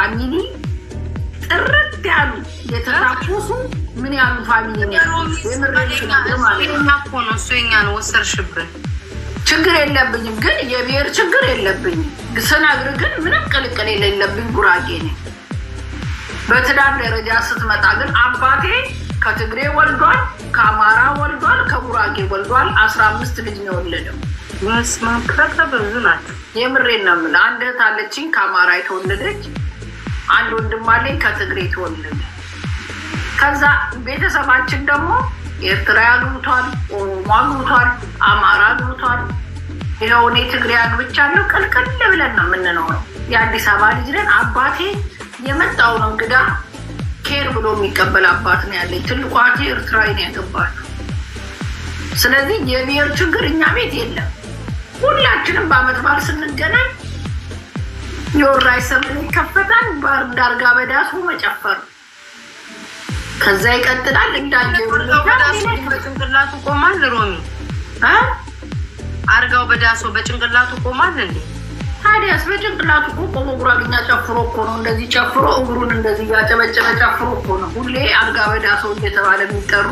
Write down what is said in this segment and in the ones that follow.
ፋሚሊ ጥርት ያሉ የተራቆሱ ምን ያሉ ፋሚሊ ነው የምረኛ ነው እሱ የኛ ነው ወሰርሽብን ችግር የለብኝም ግን የብሔር ችግር የለብኝም ስናግር ግን ምንም ቅልቅል የሌለብኝ ጉራጌ ነኝ በትዳር ደረጃ ስትመጣ ግን አባቴ ከትግሬ ወልዷል ከአማራ ወልዷል ከጉራጌ ወልዷል 15 ልጅ ነው የወለደው መስማም ከበዙ ናት የምሬን ነው የምልህ አንድ እህት አለችኝ ከአማራ የተወለደች አንድ ወንድም አለኝ ከትግሬ የተወለደ ከዛ ቤተሰባችን ደግሞ ኤርትራ አግብቷል ኦሮሞ አግብቷል አማራ አግብቷል ይኸው እኔ ትግሬ አግብቻለሁ ቅልቅል ብለን ነው የምንኖረው የአዲስ አበባ ልጅ ነን አባቴ የመጣው ነው እንግዳ ኬር ብሎ የሚቀበል አባት ነው ያለኝ ትልቋ ኤርትራዊ ነው ያገባችው ስለዚህ የብሔር ችግር እኛ ቤት የለም ሁላችንም በአመት በዓል ስንገናኝ የወራይ ሰሞን ይከፈታል ዳርጋ በዳሱ መጨፈር ከዛ ይቀጥላል እንዳጀሩ በጭንቅላቱ ቆማል ሮሚ አርጋው በዳሶ በጭንቅላቱ ቆማል እንዴ ታዲያስ በጭንቅላቱ ቆሞ ጉራግኛ ጨፍሮ እኮ ነው እንደዚህ ጨፍሮ እግሩን እንደዚህ ያጨበጨበ ጨፍሮ እኮ ነው ሁሌ አርጋ በዳሶ እየተባለ የሚጠሩ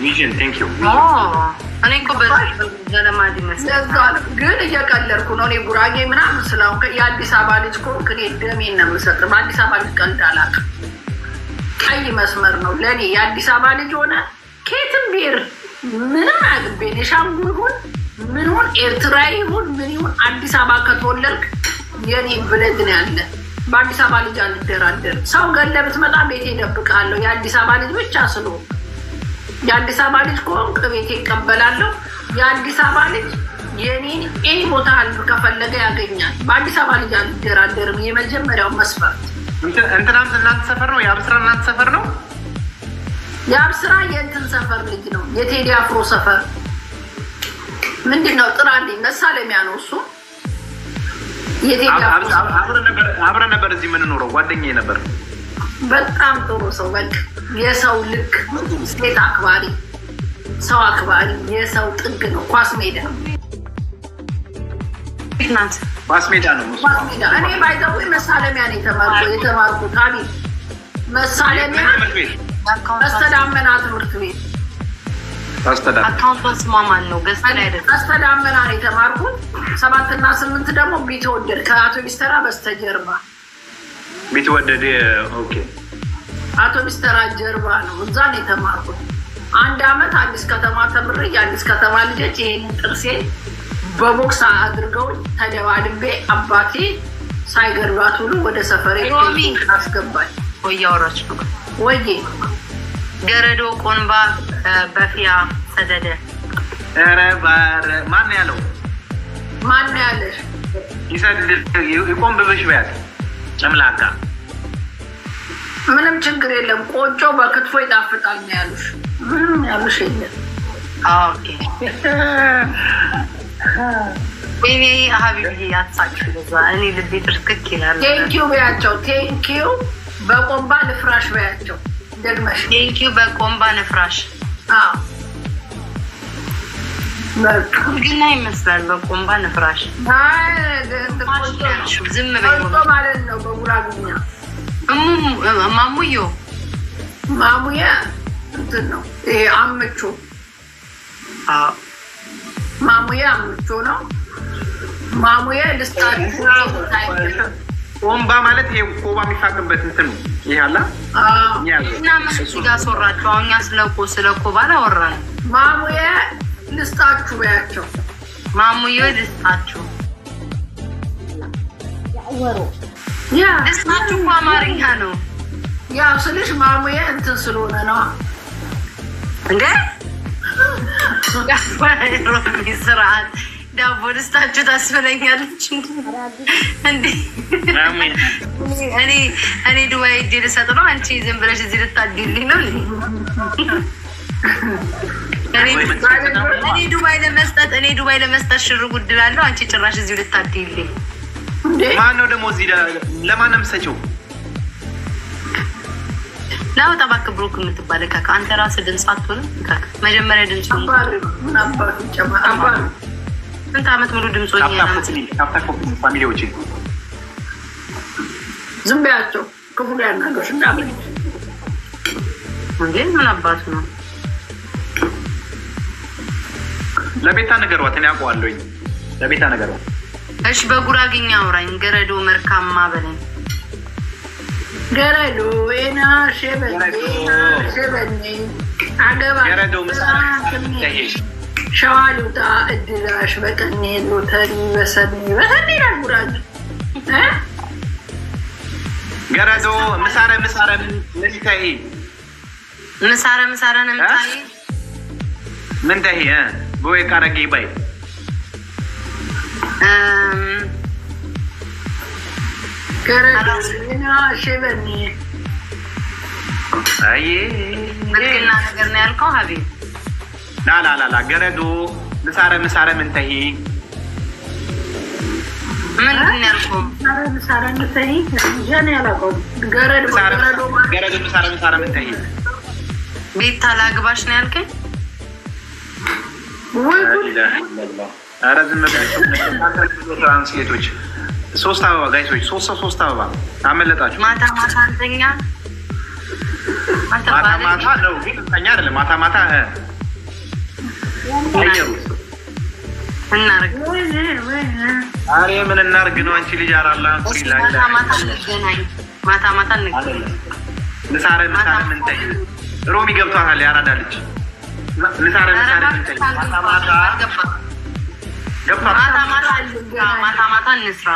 ቪዥን ቴንክ ዩ እኔ እኮ በዘለማዲ መስለዛል ግን እየቀለድኩ ነው እኔ ጉራጌ ምናምን ስላው የአዲስ አበባ ልጅ ኮንክ እኔ ደሜን ነው የምሰጥም አዲስ አበባ ልጅ ቀልድ አላውቅም ቀይ መስመር ነው ለኔ የአዲስ አበባ ልጅ ሆነ ከየትም ብሔር ምንም አግቤ ሻንጉል ሁን ምን ሁን ኤርትራዊ ሁን ምን ይሁን አዲስ አበባ ከተወለድክ የኔ ብለድ ነው ያለ በአዲስ አበባ ልጅ አልደራደር ሰው ገለ ብትመጣ ቤቴ እደብቃለሁ የአዲስ አበባ ልጅ ብቻ ስለሆንክ የአዲስ አበባ ልጅ ከሆንክ ቤቴ እቀበላለሁ የአዲስ አበባ ልጅ የኔን ኤ ቦታ አልፍ ከፈለገ ያገኛል በአዲስ አበባ ልጅ አልደራደርም የመጀመሪያው መስፈርት እንትናም እናንተ ሰፈር ነው የአብስራ እናንተ ሰፈር ነው የአብስራ የእንትን ሰፈር ልጅ ነው የቴዲ አፍሮ ሰፈር ምንድነው ጥራልኝ መሳለሚያ ነው እሱ የቴዲ አፍሮ አብረን ነበር እዚህ የምንኖረው ጓደኛዬ ነበር በጣም ጥሩ ሰው በቃ የሰው ልክ ሴት አክባሪ ሰው አክባሪ የሰው ጥግ ነው ኳስ ሜዳ እናንተ ኳስ ሜዳ ነው እኔ ባይዘው መሳለሚያ ነው የተማርኩት አቢ መሳለሚያ አስተዳመና ትምህርት ቤት አካውንት ማማን ነው ገዝተን አይደል አስተዳመና ነው የተማርኩት 7 እና 8 ደግሞ ቢተወደድ ከአቶ ቢስተራ በስተጀርባ ቢተወደድ ኦኬ አቶ ቢስተራ ጀርባ ነው እዛ ነው የተማርኩት አንድ አመት አዲስ ከተማ ተምሬ የአዲስ ከተማ ልጆች ይሄን ጥርሴን በቦክስ አድርገው ተደባድቤ አባቴ ሳይገርባት ሁሉ ወደ ሰፈሬ አስገባኝ ወያወራች ወይዬ ገረዶ ቆንባ በፊያ ሰደደ ኧረ ባረ ማን ያለው ማን ያለሽ ይሰድል ይቆም በበሽ በያት ጨምላቃ ምንም ችግር የለም ቆጮ በክትፎ ይጣፍጣል ነው ያሉሽ ምንም ያሉሽ የለም ኦኬ ወይኔ ሀቢብዬ ያሳጭ ለዛ እኔ ልቤ ትርክክ ይላል ቴንኪው በያቸው ቴንኪው በቆንባ ልፍራሽ በያቸው ደግመሽ ቴንኪው በቆንባ ልፍራሽ ግን ይመስላል በቆንባ ልፍራሽ ዝም በይ ማለት ነው በጉራግኛ ማሙዮ ማሙያ እንትን ነው ይሄ አምቹ ማሙያ አምቹ ነው ማሙያ ልስጣት ቆንባ ማለት ይሄ ኮባ የሚፋቅበት እንትን ነው ይሄ አላ እና መስጊድ ጋር ሶራቸው አሁን ስለ ኮባ አወራን ማሙያ ልስጣችሁ በያቸው ማሙዬ ልስጣችሁ ያ ልስጣችሁ አማርኛ ነው ያው ስልሽ ማሙዬ እንትን ስለሆነ ነው እንዴ ሮሚ ስርዓት ዳቦ ልስጣችሁ ታስበለኛለች እንዴ እኔ ዱባይ ሄጄ ልሰጥ ነው አንቺ ዝም ብለሽ እዚህ ልታድልኝ ነው እኔ ዱባይ ለመስጠት ሽር ጉድ እላለሁ አንቺ ጭራሽ እዚሁ ልታድልኝ ማነው ደግሞ እዚህ ለማንም ሰጪው ላውጣ እባክህ ብሩክ የምትባል ካካ አንተ ራስህ ድምፅ አትሆንም ካካ መጀመሪያ ድምፅ ስንት ዓመት ሙሉ ድምፅ ፋሚሊዎች ዝም በያቸው ክፉ ያናገሩሽ እንዳምን እንዴ ምን አባቱ ነው ለቤታ ነገሯት እኔ አውቀዋለሁኝ ለቤታ ነገሯት እሺ በጉራግኛ አውራኝ ገረዶ መርካማ በለኝ ገረዶ ኤና ሸበኔ አገባ ገረዶ ምሳሌ ሸዋሉጣ እድላሽ በቀኔ ሎተሪ በሰኔ ይላል ጉራጌ ገረዶ ምሳረ ምንታይ ምሳረ ነምታይ ምንታይ ቦይ ካረጌ ባይ ገረዶ ኤና ሸበኔ አይ ምንና ነገር ነው ያልከው ሀቢብ ላ ገረዶ ምሳረ ምንታይ ምን ያልከው ምሳረ ምንታይ ጀነ ያላቀው ገረዶ ምሳረ ምንታይ ቤታ ላግባሽ ነው ያልከኝ ወይ ኧረ ዝም ብላችሁ ትራንስሌቶች 3 አበባ ጋይሶች 3 አበባ አመለጣችሁ ማታ አንተኛ ማታ ነው ግን ተኛ አይደለም ማታ እናርግ አሬ ምን እናርግ ነው አንቺ ልጅ አራላ ማታ እንገናኝ ማታ እንገናኝ ምሳረ ምንታይ ሮሚ ገብቷታል ያራዳ ልጅ ምሳረ ምንታይ ማታ እንስራ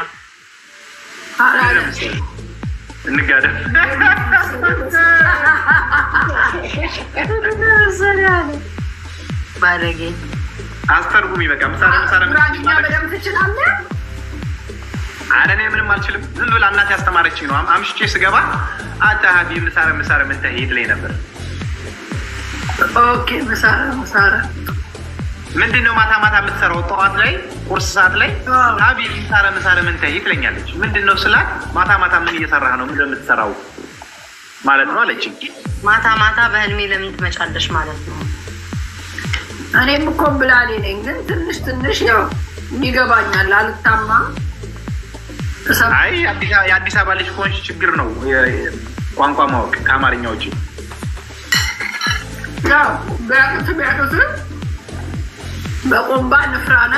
እንጋደም ባለጌ አስተርጉሚ በቃ ምሳረ ጉራጌኛ በደምብ ትችላለህ? አረ እኔ ምንም አልችልም ዝም ብላ እናቴ ያስተማረችኝ ነው አምሽቼ ስገባ አታሃቢ ምሳረ ምንታይ ይለኝ ነበር ኦኬ ምሳረ ምንድነው ማታ የምትሰራው ጠዋት ላይ ቁርስ ሰዓት ላይ ሀቢ ምሳረ ምንታይ ትለኛለች ምንድነው ስላት ማታ ምን እየሰራህ ነው ምንድነው የምትሰራው ማለት ነው አለችኝ ማታ በህልሜ ለምን ትመጫለሽ ማለት ነው እኔም እኮ ብላሌ ነኝ ግን ትንሽ ያው ይገባኛል አልታማ አይ የአዲስ አበባ ልጅ ከሆንሽ ችግር ነው ቋንቋ ማወቅ ከአማርኛ ውጪ ያው ቢያቅት በቆምባ ንፍራና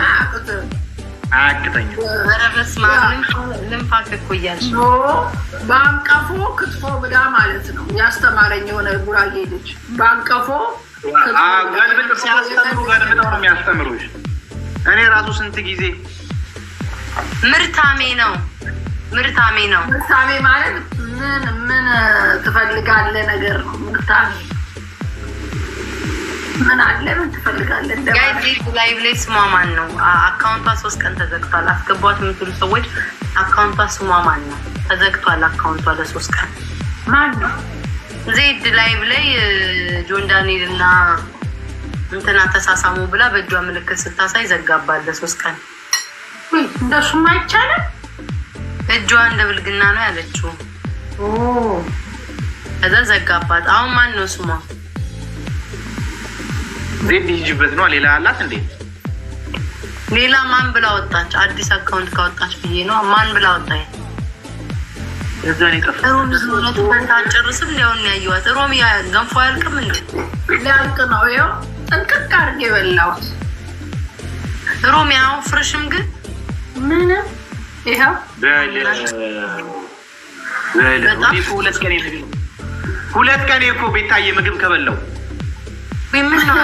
አያቅተኝም ረበስ ልንፋቅ እኮ እያልሽ በአንቀፎ ክትፎ ብላ ማለት ነው ያስተማረኝ የሆነ ጉራጌ ልጅ በአንቀፎ ገልብጥ ሲያስተምሩ ገልብጠው ነው የሚያስተምሩሽ እኔ ራሱ ስንት ጊዜ ምርታሜ ነው ምርታሜ ማለት ምን ትፈልጋለህ ነገር ነው ምርታሜ ምን አለ ምን ትፈልጋለህ ጋይስ ላይቭ ላይ ስሟ ማን ነው አካውንቷ 3 ቀን ተዘግቷል አስገቧት የምትሉ ሰዎች አካውንቷ ስሟ ማን ነው ተዘግቷል አካውንቷ ለ3 ቀን ማን ነው ዜድ ላይቭ ላይ ጆን ዳንኤል እና እንትና ተሳሳሙ ብላ በእጇ ምልክት ስታሳይ ዘጋባል ለ3 ቀን እንደሱም አይቻልም እጇ እንደ ብልግና ነው ያለችው ከዛ ዘጋባት አሁን ማን ነው ስሟ ዜድ ይጅበት ነው ሌላ አላት እንዴ ሌላ ማን ብላ ወጣች አዲስ አካውንት ካወጣች ብዬ ነው ማን ብላ ወጣች እዛኔ ተፈጠረ ነው ተንታጨርስም ሊያውን ያዩዋት ሮሚ ገንፎ ያልቅም እንዴ ሊያልቅ ነው ይኸው ጥንቅቅ አድርጌ በላሁት ሮሚ አሁን ፍርሽም ግን ምን ይኸው ሁለት ቀን እኮ ቤታዬ ምግብ ከበላው ምን ነው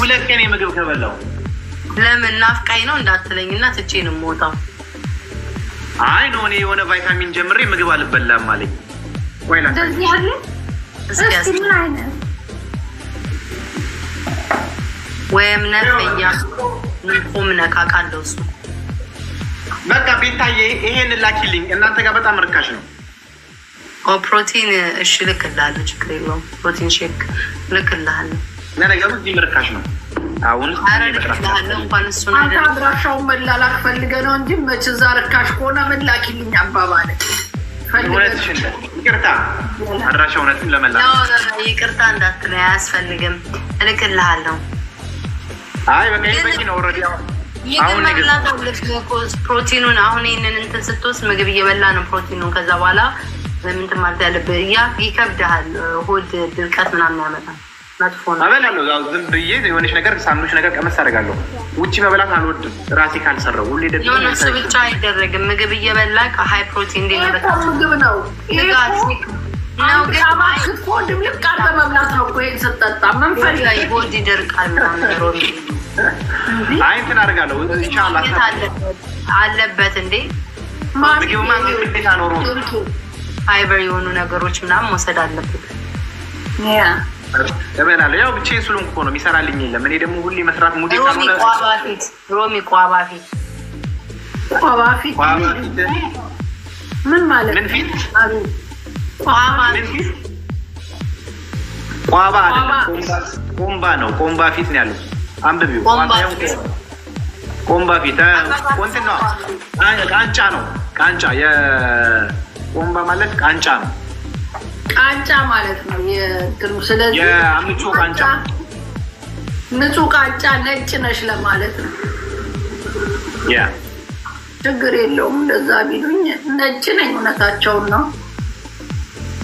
ሁለት ቀን ምግብ ከበላው ለምን ናፍቃኝ ነው እንዳትለኝና ትቼ ነው የምወጣው አይ ነው እኔ የሆነ ቫይታሚን ጀምሬ ምግብ አልበላም አለኝ ወይላ እንደዚህ ያለ እስኪ ምን አይነት ወይም ነፈያ ምን ነካካለው እሱ በቃ ቤታዬ ይሄን ላኪልኝ እናንተ ጋር በጣም ርካሽ ነው ፕሮቲን እሺ ልክልሃለሁ ችግር የለውም ፕሮቲን ሼክ ልክልሃለሁ ለነገሩ እዚህ ርካሽ ነው አሁን ልክልሃለሁ እንኳን እሱን አንተ አድራሻውን መላላክ ፈልገህ ነው እንጂ መች እዛ ርካሽ ከሆነ ምን ላኪልኝ አባባለ ይቅርታ አድራሻው እውነትም ለመላክ ይቅርታ እንዳትለኝ አያስፈልግም እልክልሃለሁ አይ በቃ ይሄ ነው ኦልሬዲ አሁን ፕሮቲኑን አሁን ይሄንን እንትን ስትወስድ ምግብ እየበላ ነው ፕሮቲኑን። ከዛ በኋላ ለምን ማለት ያለብህ ያ ይከብድሃል። ሆድ ድርቀት ምናምን ያመጣል። መጥፎ ነው። አበላለሁ ዝም ብዬ የሆነች ነገር ሳንዱች ነገር ቀመስ አደርጋለሁ። ውጭ መብላት አልወድም ራሴ ካልሰራው። ሁሌ ደግሞ የሆነ እሱ ብቻ አይደረግም። ምግብ እየበላ ከሀይ ፕሮቲን ምግብ ነው ነው ክትፎ ድብልቅ አድርገህ መብላት ነው እኮ ይሄን ስትጠጣ መንፈል ሆድ ይደርቃል ምናምን ሮሚ አይ እንትን አደርጋለሁ። ኢንሻአላህ አለበት እንዴ ምግብ ማግኘት ግዴታ ነው። ፋይበር የሆኑ ነገሮች ምናምን መውሰድ አለበት። ያ እበላለሁ። ያው ብቻዬን ስለሆንኩ እኮ ነው የሚሰራልኝ የለም። እኔ ደግሞ ሁሌ መስራት ሙዲ ካልሆነ ሮሚ ቋባፊት ምን ማለት ምን ፊት ቋባ አይደለም ቆምባ ነው። ቆምባ ፊት ነው ያለው። አንብቢው ቆምባ ፊት እንትን ነው። ቃንጫ ነው። ቃንጫ የቆምባ ማለት ቃንጫ ነው። ቃንጫ ማለት ነው የእንትኑ። ስለዚህ የአምቾ ቃንጫ ንጹህ ቃንጫ ነጭ ነሽ ለማለት ነው። ያ ችግር የለውም እንደዛ ቢሉኝ ነጭ ነኝ። እውነታቸውን ነው።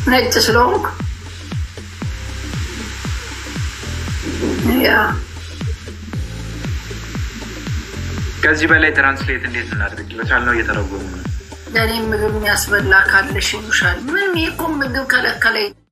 ነጭ ስለሆንኩ ያ ከዚህ በላይ ትራንስሌት እንዴት እናድርግ? በቻልነው እየተረጎሙ ነው። ለእኔ ምግብ የሚያስበላ ካለሽ ይሉሻል። ምን እኮ ምግብ ከለከለኝ።